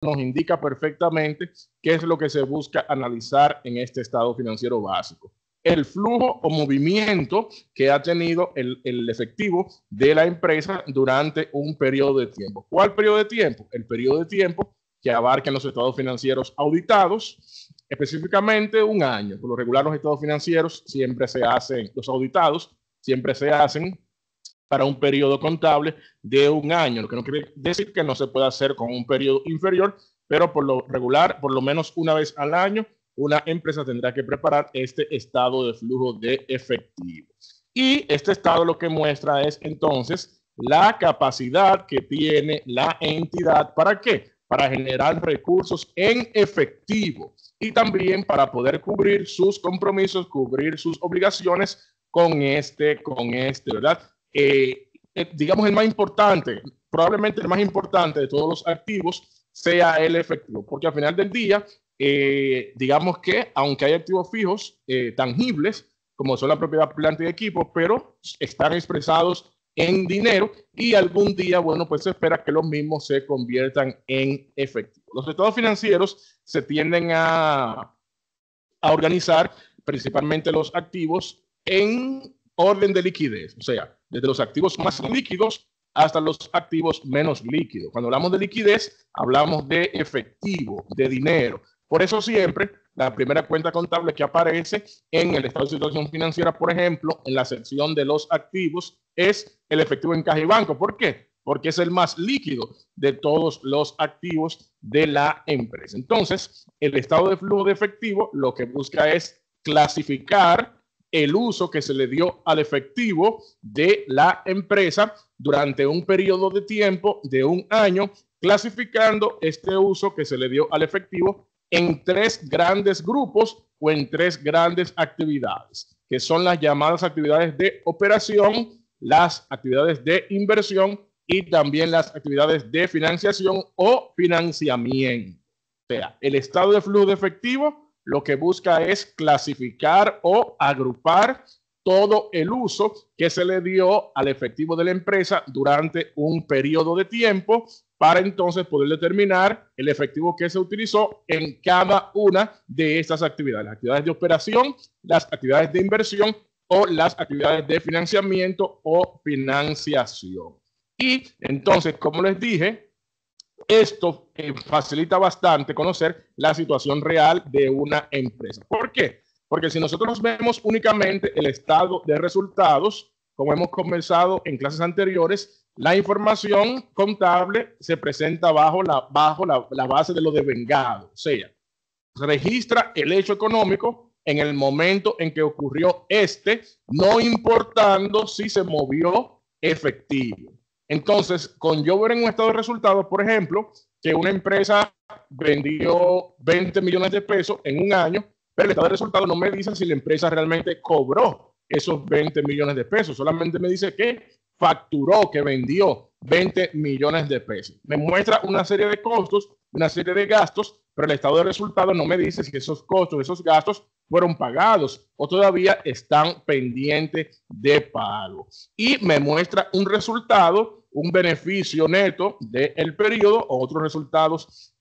nos indica perfectamente qué es lo que se busca analizar en este estado financiero básico. El flujo o movimiento que ha tenido el efectivo de la empresa durante un periodo de tiempo. ¿Cuál periodo de tiempo? El periodo de tiempo que abarca los estados financieros auditados, específicamente un año. Por lo regular, los estados financieros siempre se hacen, los auditados siempre se hacen para un periodo contable de un año, lo que no quiere decir que no se pueda hacer con un periodo inferior, pero por lo regular, por lo menos una vez al año, una empresa tendrá que preparar este estado de flujo de efectivo. Y este estado lo que muestra es entonces la capacidad que tiene la entidad. ¿Para qué? Para generar recursos en efectivo y también para poder cubrir sus compromisos, cubrir sus obligaciones con este, ¿verdad? Digamos el más importante, probablemente el más importante de todos los activos sea el efectivo, porque al final del día, digamos que aunque hay activos fijos tangibles, como son la propiedad, planta y equipo, pero están expresados en dinero y algún día, bueno, pues se espera que los mismos se conviertan en efectivo. Los estados financieros se tienden a organizar principalmente los activos en orden de liquidez, o sea, desde los activos más líquidos hasta los activos menos líquidos. Cuando hablamos de liquidez, hablamos de efectivo, de dinero. Por eso siempre la primera cuenta contable que aparece en el estado de situación financiera, por ejemplo, en la sección de los activos, es el efectivo en caja y banco. ¿Por qué? Porque es el más líquido de todos los activos de la empresa. Entonces, el estado de flujo de efectivo lo que busca es clasificar el uso que se le dio al efectivo de la empresa durante un periodo de tiempo de un año, clasificando este uso que se le dio al efectivo en tres grandes grupos o en tres grandes actividades, que son las llamadas actividades de operación, las actividades de inversión y también las actividades de financiación o financiamiento. O sea, el estado de flujo de efectivo lo que busca es clasificar o agrupar todo el uso que se le dio al efectivo de la empresa durante un periodo de tiempo para entonces poder determinar el efectivo que se utilizó en cada una de estas actividades, las actividades de operación, las actividades de inversión o las actividades de financiamiento o financiación. Y entonces, como les dije, esto facilita bastante conocer la situación real de una empresa. ¿Por qué? Porque si nosotros vemos únicamente el estado de resultados, como hemos conversado en clases anteriores, la información contable se presenta bajo la base de lo devengado. O sea, se registra el hecho económico en el momento en que ocurrió no importando si se movió efectivo. Entonces, con yo ver en un estado de resultados, por ejemplo, que una empresa vendió 20 millones de pesos en un año, pero el estado de resultados no me dice si la empresa realmente cobró esos 20 millones de pesos, solamente me dice que facturó, que vendió 20 millones de pesos. Me muestra una serie de costos, una serie de gastos, pero el estado de resultados no me dice si esos costos, esos gastos fueron pagados o todavía están pendientes de pago. Y me muestra un resultado, un beneficio neto del periodo o otros resultados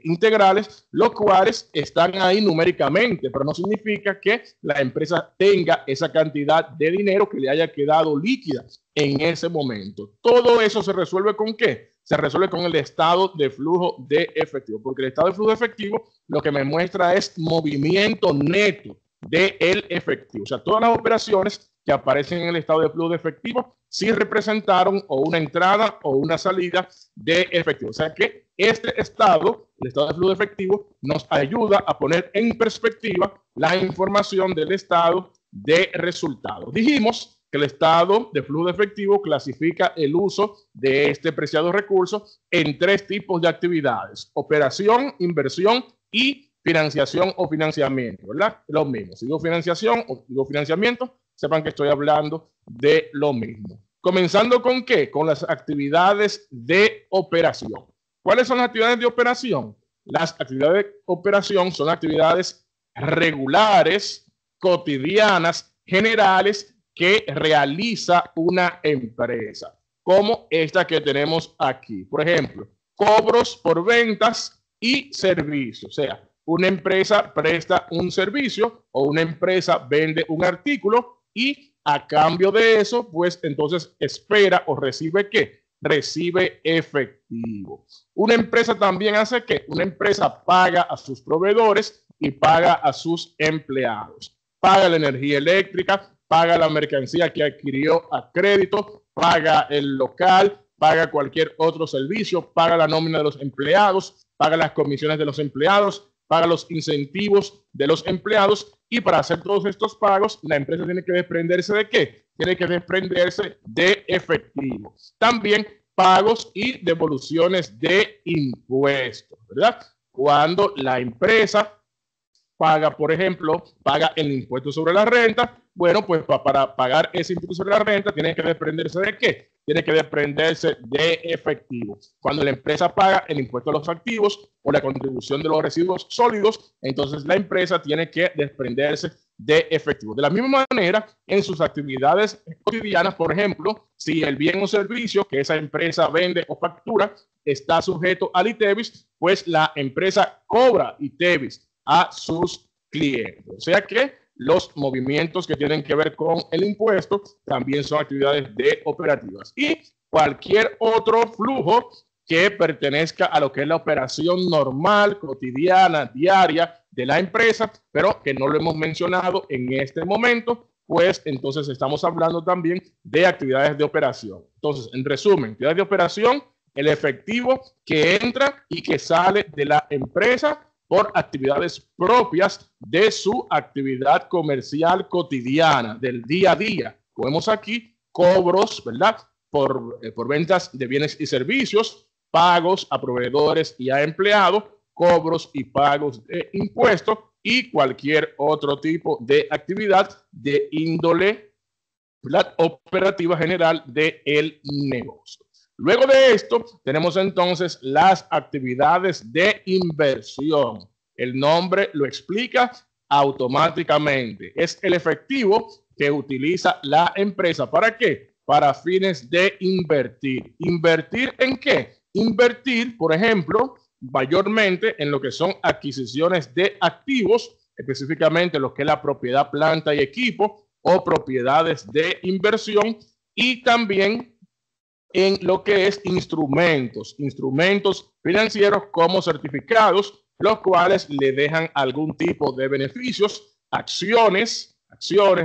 integrales, los cuales están ahí numéricamente, pero no significa que la empresa tenga esa cantidad de dinero que le haya quedado líquida en ese momento. Todo eso se resuelve ¿con qué? Se resuelve con el estado de flujo de efectivo, porque el estado de flujo de efectivo lo que me muestra es movimiento neto del efectivo. O sea, todas las operaciones que aparecen en el estado de flujo de efectivo sí representaron o una entrada o una salida de efectivo. O sea que este estado, el estado de flujo de efectivo, nos ayuda a poner en perspectiva la información del estado de resultados. Dijimos que el estado de flujo de efectivo clasifica el uso de este preciado recurso en tres tipos de actividades: operación, inversión y financiación o financiamiento, ¿verdad? Lo mismo. Si digo financiación o digo financiamiento, sepan que estoy hablando de lo mismo. Comenzando con ¿qué? Con las actividades de operación. ¿Cuáles son las actividades de operación? Las actividades de operación son actividades regulares, cotidianas, generales, que realiza una empresa, como esta que tenemos aquí. Por ejemplo, cobros por ventas y servicios. O sea, una empresa presta un servicio o una empresa vende un artículo y a cambio de eso, pues entonces espera o recibe ¿qué? Recibe efectivo. Una empresa también hace ¿qué? Una empresa paga a sus proveedores y paga a sus empleados. Paga la energía eléctrica, paga la mercancía que adquirió a crédito, paga el local, paga cualquier otro servicio, paga la nómina de los empleados, paga las comisiones de los empleados, paga los incentivos de los empleados, y para hacer todos estos pagos, la empresa tiene que desprenderse ¿de qué? Tiene que desprenderse de efectivo. También pagos y devoluciones de impuestos, ¿verdad? Cuando la empresa paga, por ejemplo, paga el impuesto sobre la renta, bueno, pues para pagar ese impuesto sobre la renta tiene que desprenderse ¿de qué? Tiene que desprenderse de efectivo. Cuando la empresa paga el impuesto a los activos o la contribución de los residuos sólidos, entonces la empresa tiene que desprenderse de efectivo. De la misma manera, en sus actividades cotidianas, por ejemplo, si el bien o servicio que esa empresa vende o factura está sujeto al ITEVIS, pues la empresa cobra ITEVIS a sus clientes. O sea que los movimientos que tienen que ver con el impuesto también son actividades de operativas. Y cualquier otro flujo que pertenezca a lo que es la operación normal, cotidiana, diaria de la empresa, pero que no lo hemos mencionado en este momento, pues entonces estamos hablando también de actividades de operación. Entonces, en resumen, actividades de operación, el efectivo que entra y que sale de la empresa por actividades propias de su actividad comercial cotidiana, del día a día. Como vemos aquí, cobros, ¿verdad? Por ventas de bienes y servicios, pagos a proveedores y a empleados, cobros y pagos de impuestos y cualquier otro tipo de actividad de índole, ¿verdad?, operativa general del negocio. Luego de esto, tenemos entonces las actividades de inversión. El nombre lo explica automáticamente. Es el efectivo que utiliza la empresa. ¿Para qué? Para fines de invertir. ¿Invertir en qué? Invertir, por ejemplo, mayormente en lo que son adquisiciones de activos, específicamente lo que es la propiedad, planta y equipo, o propiedades de inversión, y también en lo que es instrumentos financieros como certificados, los cuales le dejan algún tipo de beneficios, acciones,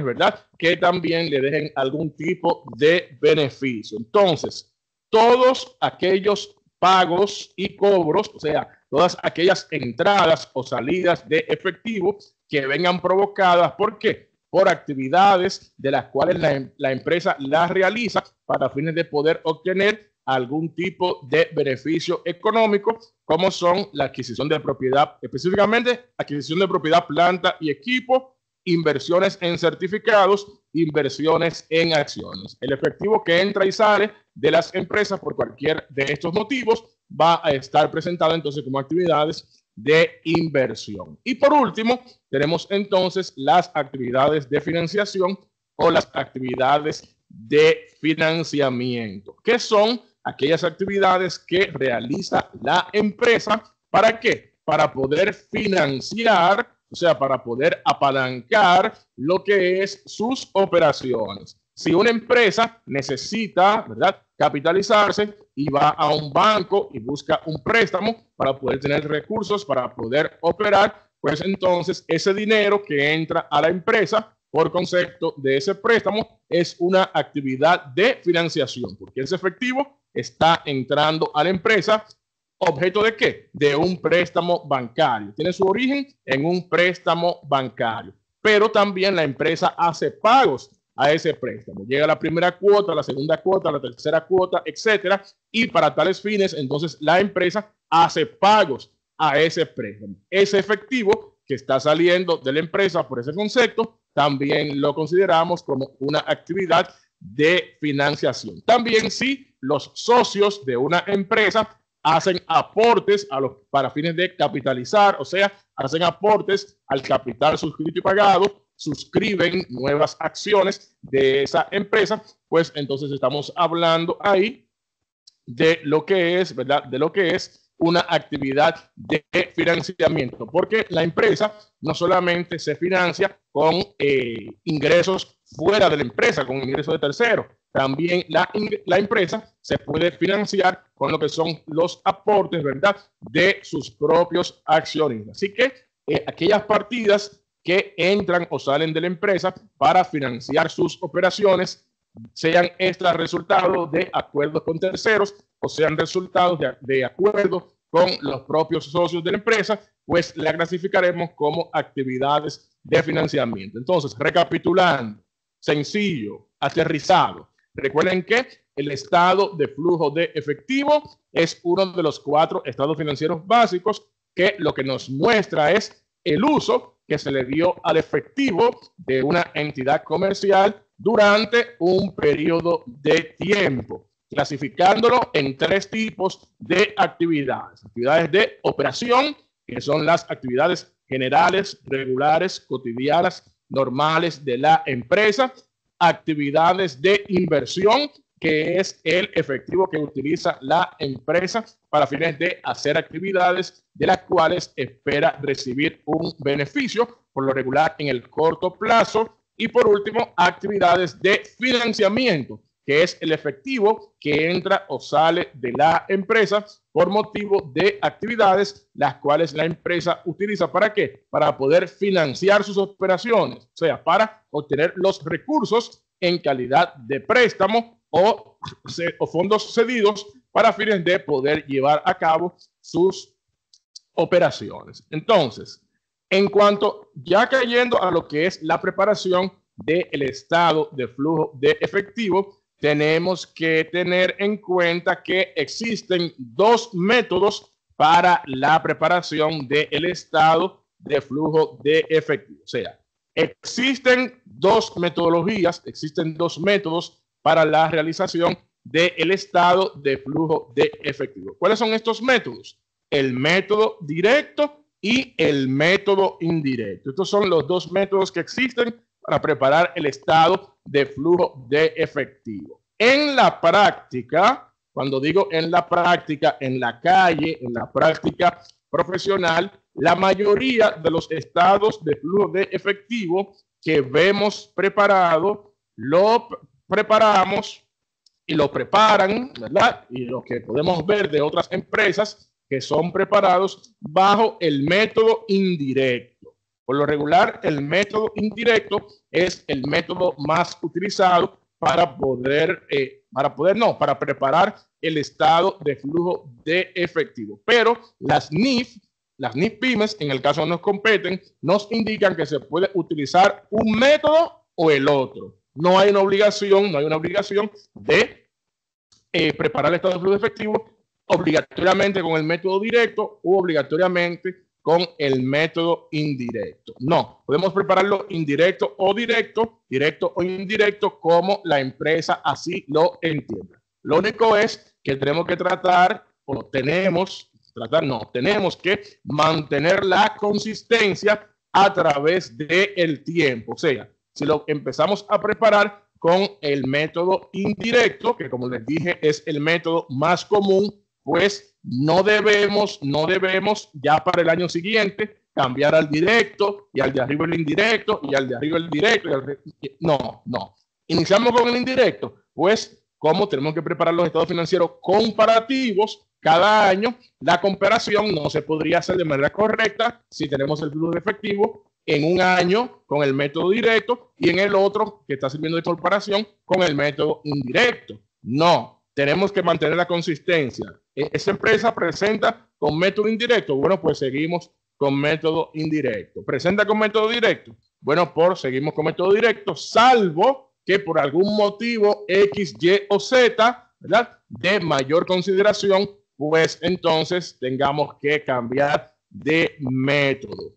¿verdad?, que también le dejen algún tipo de beneficio. Entonces, todos aquellos pagos y cobros, o sea, todas aquellas entradas o salidas de efectivo que vengan provocadas, ¿por qué? Por actividades de las cuales la empresa las realiza para fines de poder obtener algún tipo de beneficio económico, como son la adquisición de propiedad, específicamente adquisición de propiedad, planta y equipo, inversiones en certificados, inversiones en acciones. El efectivo que entra y sale de las empresas por cualquier de estos motivos va a estar presentado entonces como actividades de inversión. Y por último, tenemos entonces las actividades de financiación o las actividades de financiamiento, que son aquellas actividades que realiza la empresa. ¿Para qué? Para poder financiar, o sea, para poder apalancar lo que es sus operaciones. Si una empresa necesita, ¿verdad?, capitalizarse y va a un banco y busca un préstamo para poder tener recursos para poder operar, pues entonces ese dinero que entra a la empresa por concepto de ese préstamo es una actividad de financiación, porque ese efectivo está entrando a la empresa. ¿Objeto de qué? De un préstamo bancario. Tiene su origen en un préstamo bancario, pero también la empresa hace pagos a ese préstamo. Llega la primera cuota, la segunda cuota, la tercera cuota, etcétera, y para tales fines, entonces la empresa hace pagos a ese préstamo. Ese efectivo que está saliendo de la empresa por ese concepto, también lo consideramos como una actividad de financiación. También si los socios de una empresa hacen aportes para fines de capitalizar, o sea, hacen aportes al capital suscrito y pagado, suscriben nuevas acciones de esa empresa, pues entonces estamos hablando ahí de lo que es, ¿verdad? De lo que es una actividad de financiamiento, porque la empresa no solamente se financia con ingresos fuera de la empresa, con ingresos de terceros, también la empresa se puede financiar con lo que son los aportes, ¿verdad?, de sus propios accionistas. Así que aquellas partidas que entran o salen de la empresa para financiar sus operaciones, sean estas resultados de acuerdos con terceros o sean resultados de acuerdos con los propios socios de la empresa, pues la clasificaremos como actividades de financiamiento. Entonces, recapitulando, sencillo, aterrizado. Recuerden que el estado de flujo de efectivo es uno de los 4 estados financieros básicos que lo que nos muestra es el uso que se le dio al efectivo de una entidad comercial durante un periodo de tiempo, clasificándolo en 3 tipos de actividades. Actividades de operación, que son las actividades generales, regulares, cotidianas, normales de la empresa. Actividades de inversión, que es el efectivo que utiliza la empresa para fines de hacer actividades de las cuales espera recibir un beneficio, por lo regular en el corto plazo. Y por último, actividades de financiamiento, que es el efectivo que entra o sale de la empresa por motivo de actividades las cuales la empresa utiliza. ¿Para qué? Para poder financiar sus operaciones, o sea, para obtener los recursos en calidad de préstamo o fondos cedidos para fines de poder llevar a cabo sus operaciones. Entonces, en cuanto ya cayendo a lo que es la preparación del estado de flujo de efectivo, tenemos que tener en cuenta que existen 2 métodos para la preparación del estado de flujo de efectivo. O sea, existen 2 metodologías, existen 2 métodos para la realización del estado de flujo de efectivo. ¿Cuáles son estos métodos? El método directo y el método indirecto. Estos son los 2 métodos que existen para preparar el estado de flujo de efectivo. En la práctica, cuando digo en la práctica, en la calle, en la práctica profesional, la mayoría de los estados de flujo de efectivo que vemos preparado, lo preparamos y lo preparan, ¿verdad? Y lo que podemos ver de otras empresas que son preparados bajo el método indirecto. Por lo regular, el método indirecto es el método más utilizado para preparar el estado de flujo de efectivo. Pero las NIF pymes, en el caso nos competen, nos indican que se puede utilizar un método o el otro. No hay una obligación de preparar el estado de flujo de efectivo obligatoriamente con el método directo u obligatoriamente con el método indirecto. No, podemos prepararlo indirecto o directo o indirecto, como la empresa así lo entienda. Lo único es que tenemos que tenemos que mantener la consistencia a través del tiempo. O sea, si lo empezamos a preparar con el método indirecto, que como les dije es el método más común, pues no debemos ya para el año siguiente cambiar al directo y al de arriba el indirecto y al de arriba el directo. No. Iniciamos con el indirecto, pues como tenemos que preparar los estados financieros comparativos cada año, la comparación no se podría hacer de manera correcta si tenemos el flujo de efectivo en un año con el método directo y en el otro que está sirviendo de comparación con el método indirecto. No, tenemos que mantener la consistencia. Esa empresa presenta con método indirecto, bueno, pues seguimos con método indirecto. Presenta con método directo, bueno, seguimos con método directo, salvo que por algún motivo X, Y o Z, ¿verdad?, de mayor consideración, pues entonces tengamos que cambiar de método.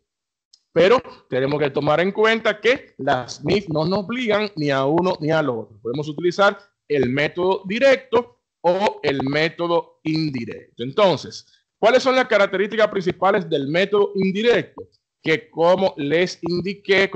Pero tenemos que tomar en cuenta que las NIF no nos obligan ni a uno ni al otro. Podemos utilizar el método directo o el método indirecto. Entonces, ¿cuáles son las características principales del método indirecto? Que como les indiqué,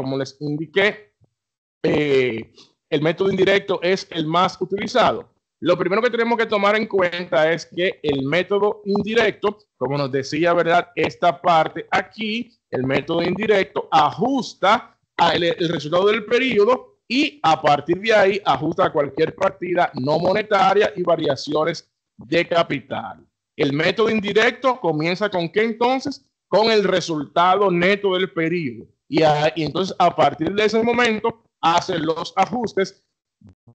el método indirecto es el más utilizado. Lo primero que tenemos que tomar en cuenta es que el método indirecto, como nos decía, ¿verdad? Esta parte aquí, el método indirecto ajusta el resultado del periodo y a partir de ahí ajusta cualquier partida no monetaria y variaciones de capital. El método indirecto comienza con ¿qué entonces? Con el resultado neto del periodo. Y entonces a partir de ese momento hacen los ajustes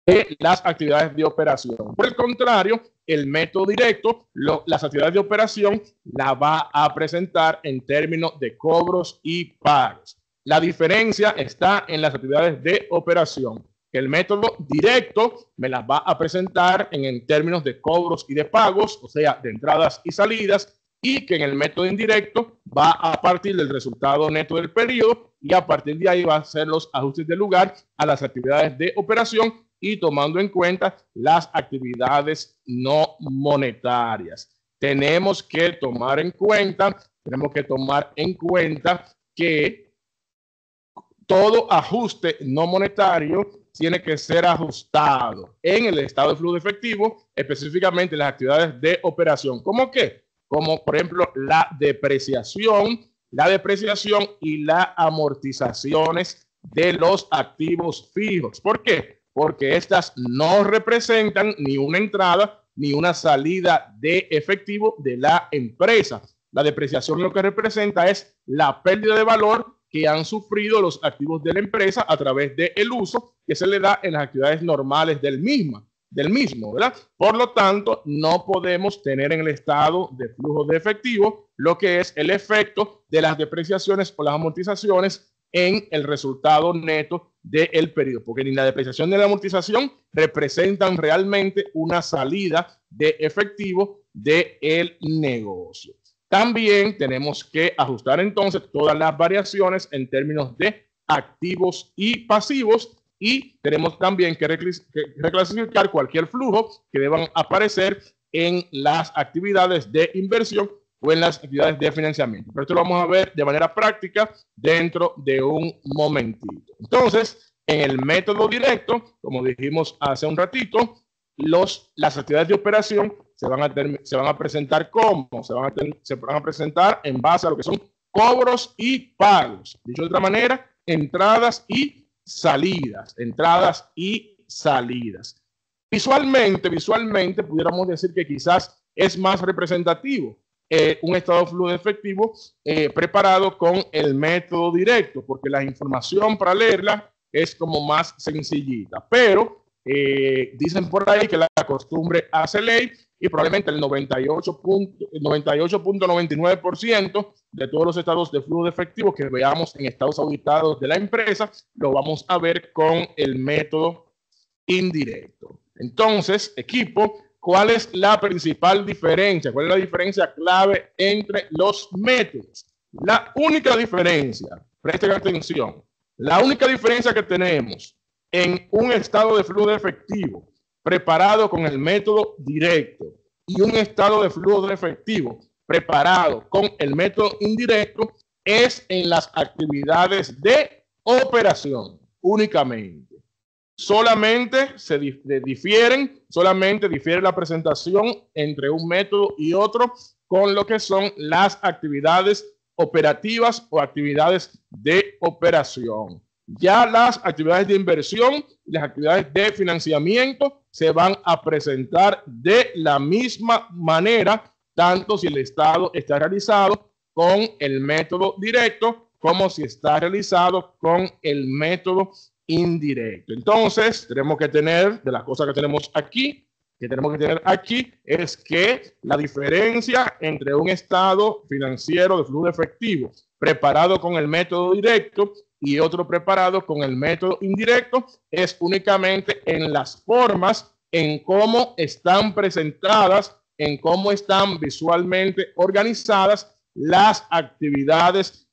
de las actividades de operación. Por el contrario, el método directo, las actividades de operación la va a presentar en términos de cobros y pagos. La diferencia está en las actividades de operación. El método directo me las va a presentar en términos de cobros y de pagos, o sea, de entradas y salidas, y que en el método indirecto va a partir del resultado neto del periodo y a partir de ahí va a hacer los ajustes de lugar a las actividades de operación y tomando en cuenta las actividades no monetarias. Tenemos que tomar en cuenta que todo ajuste no monetario tiene que ser ajustado en el estado de flujo de efectivo, específicamente en las actividades de operación. ¿Cómo qué? Como por ejemplo la depreciación y las amortizaciones de los activos fijos. ¿Por qué? Porque estas no representan ni una entrada ni una salida de efectivo de la empresa. La depreciación lo que representa es la pérdida de valor que han sufrido los activos de la empresa a través del uso que se le da en las actividades normales del mismo, ¿verdad? Por lo tanto, no podemos tener en el estado de flujo de efectivo lo que es el efecto de las depreciaciones o las amortizaciones en el resultado neto del periodo, porque ni la depreciación ni la amortización representan realmente una salida de efectivo del negocio. También tenemos que ajustar entonces todas las variaciones en términos de activos y pasivos y tenemos también que reclasificar cualquier flujo que deban aparecer en las actividades de inversión o en las actividades de financiamiento. Pero esto lo vamos a ver de manera práctica dentro de un momentito. Entonces, en el método directo, como dijimos hace un ratito, las actividades de operación se van a presentar como, se van a presentar en base a lo que son cobros y pagos. Dicho de otra manera, entradas y salidas. Visualmente pudiéramos decir que quizás es más representativo un estado de flujo de efectivo preparado con el método directo, porque la información para leerla es como más sencillita, pero dicen por ahí que la costumbre hace ley y probablemente el 98.99% de todos los estados de flujo de efectivo que veamos en estados auditados de la empresa lo vamos a ver con el método indirecto. Entonces, equipo, ¿cuál es la principal diferencia? ¿Cuál es la diferencia clave entre los métodos? La única diferencia, presten atención, la única diferencia que tenemos en un estado de flujo de efectivo preparado con el método directo y un estado de flujo de efectivo preparado con el método indirecto es en las actividades de operación únicamente. Solamente difiere la presentación entre un método y otro con lo que son las actividades operativas o actividades de operación. Ya las actividades de inversión y las actividades de financiamiento se van a presentar de la misma manera, tanto si el estado está realizado con el método directo como si está realizado con el método indirecto. Entonces, tenemos que tener, de las cosas que tenemos aquí, es que la diferencia entre un estado financiero de flujo de efectivo preparado con el método directo y otro preparado con el método indirecto es únicamente en las formas, en cómo están presentadas, en cómo están visualmente organizadas las actividades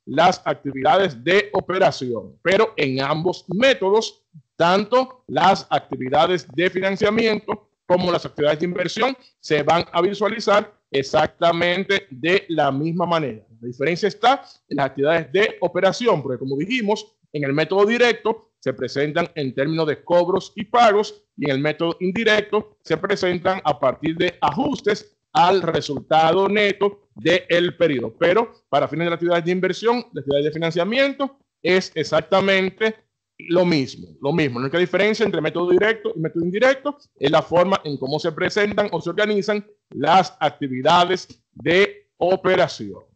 de operación. Pero en ambos métodos, tanto las actividades de financiamiento como las actividades de inversión se van a visualizar exactamente de la misma manera. La diferencia está en las actividades de operación, porque como dijimos, en el método directo se presentan en términos de cobros y pagos, y en el método indirecto se presentan a partir de ajustes al resultado neto del periodo. Pero para fines de la actividad de inversión, la actividad de financiamiento, es exactamente lo mismo. La única diferencia entre método directo y método indirecto es la forma en cómo se presentan o se organizan las actividades de operación.